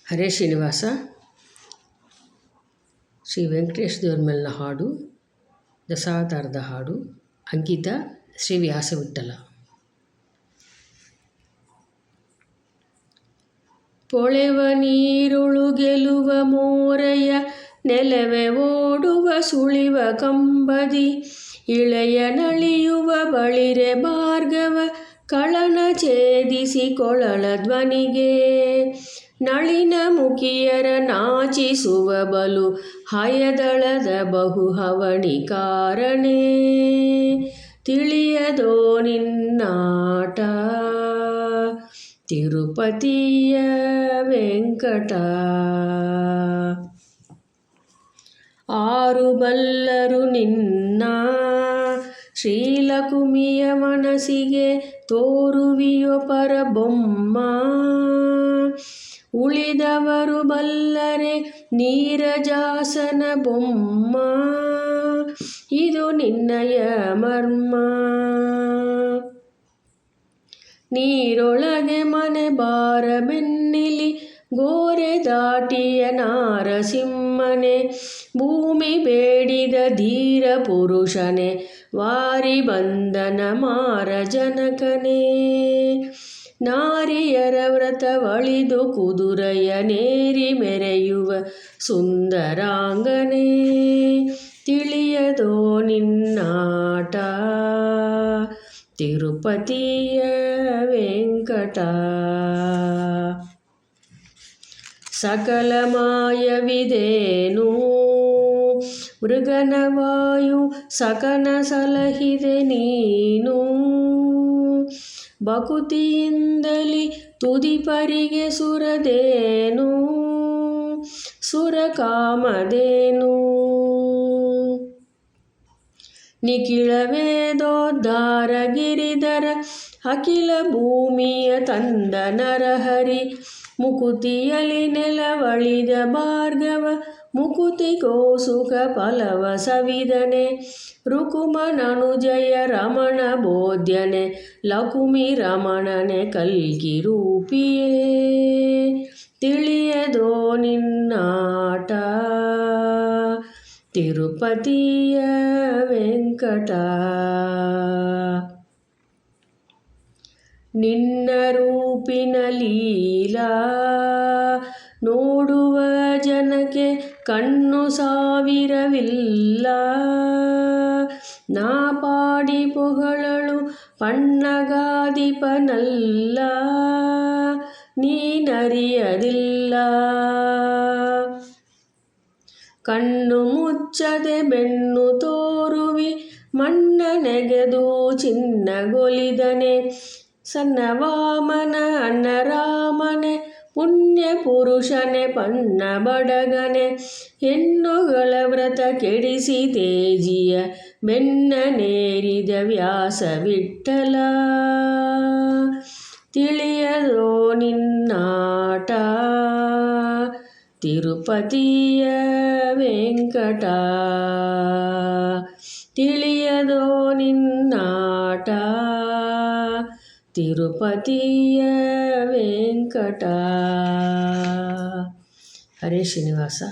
ಹರೇ ಶ್ರೀನಿವಾಸ. ಶ್ರೀ ವೆಂಕಟೇಶ ದೇವ್ರ ಮೇಲಿನ ಹಾಡು, ದಶಾವತಾರದ ಹಾಡು. ಅಂಕಿತ ಶ್ರೀ ವ್ಯಾಸವಿಠಲ. ಪೊಳೆವ ನೀರುಳು ಗೆಲುವ ಮೋರೆಯ ನೆಲವೆ ಓಡುವ ಸುಳಿವ ಕಂಬದಿ ಇಳೆಯ ನಳಿಯುವ ಬಳಿರೆ ಭಾರ್ಗವ ಕಳನ ಛೇದಿಸಿ ಕೊಳಲ ಧ್ವನಿಗೆ ನಳಿನ ಮುಖಿಯರ ನಾಚಿಸುವ ಬಲು ಹಯದಳದ ಬಹು ಹವಣಿಕಾರನೇ ತಿಳಿಯದೋ ನಿನ್ನಾಟ ತಿರುಪತಿಯ ವೆಂಕಟ. ಆರು ಬಲ್ಲರು ನಿನ್ನ ಶ್ರೀಲಕುಮಿಯ ಮನಸ್ಸಿಗೆ ತೋರುವಿಯೋ ಪರಬೊಮ್ಮ, ಉಳಿದವರು ಬಲ್ಲರೆ ನೀರಜಾಸನ ಬೊಮ್ಮ ಇದು ನಿನ್ನಯ ಮರ್ಮ. ನೀರೊಳಗೆ ಮನೆ ಬಾರ ಬೆನ್ನಿಲಿ ಗೋರೆ ದಾಟಿಯ ನಾರಸಿಂಹನೆ, ಭೂಮಿ ಬೇಡಿದ ಧೀರ ಪುರುಷನೆ ವಾರಿ ಬಂದನ ಮಾರ ಜನಕನೇ. ನಾರಿಯರ ವ್ರತವಳಿದು ಕುದುರೆಯ ನೇರಿ ಮೆರೆಯುವ ಸುಂದರಾಂಗನೇ ತಿಳಿಯದೋ ನಿನ್ನಾಟ ತಿರುಪತಿಯ ವೆಂಕಟ. ಸಕಲ ಮಾಯವಿದೇನು ಮೃಗನವಾಯು ಸಕನ ಸಲಹಿದೆ ನೀನು, ಬಕುತಿಯಿಂದಲಿ ತುದಿಪರಿಗೆ ಸುರದೇನು ಸುರಕಾಮದೇನು. ನಿಖಿಳ ವೇದೋದ್ಧಾರ ಗಿರಿಧರ ಅಖಿಲ ಭೂಮಿಯ ತಂದ ನರಹರಿ, ಮುಕುತಿಯಲಿ ನೆಲವಳಿದ ಭಾರ್ಗವ ಮುಕುತಿಗೋ ಸುಖ ಫಲವ ಸವಿದನೆ. ರುಕುಮನನುಜಯ ರಮಣ ಬೋಧ್ಯನೆ ಲಕುಮಿ ರಮಣನೆ ಕಲ್ಕಿ ರೂಪಿಯೇ ತಿಳಿಯದೋ ನಿನ್ನಾಟ ತಿರುಪತಿಯ ವೆಂಕಟ. ನಿನ್ನ ರೂಪಿನ ಲೀಲಾ ನೋಡುವ ಜನಕ್ಕೆ ಕಣ್ಣು ಸಾವಿರವಿಲ್ಲ, ನಾ ಪಾಡಿ ಪೊಗಳಳು ಪಣ್ಣಗಾದಿಪನಲ್ಲ ನೀನರಿಯದಿಲ್ಲ. ಕಣ್ಣು ಮುಚ್ಚದೆ ಬೆನ್ನು ತೋರುವಿ ಮಣ್ಣ ನೆಗೆದು ಚಿನ್ನಗೊಲಿದನೆ, ಸಣ್ಣ ವಾಮನ ಅಣ್ಣ ರಾಮನೆ ಪುಣ್ಯ ಪುರುಷನೆ ಪಣ್ಣ ಬಡಗನೆ. ಹೆಣ್ಣುಗಳ ವ್ರತ ಕೆಡಿಸಿ ತೇಜಿಯ ಬೆನ್ನ ನೇರಿದ ವ್ಯಾಸ ವಿಠಲ ತಿಳಿಯದೋ ನಿನ್ನಾಟ ತಿರುಪತಿಯ ವೆಂಕಟ. ತಿಳಿಯದೋ ನಿನ್ನಾಟ ತಿರುಪತಿಯ ವೆಂಕಟ. ಹರೇ ಶ್ರೀನಿವಾಸ.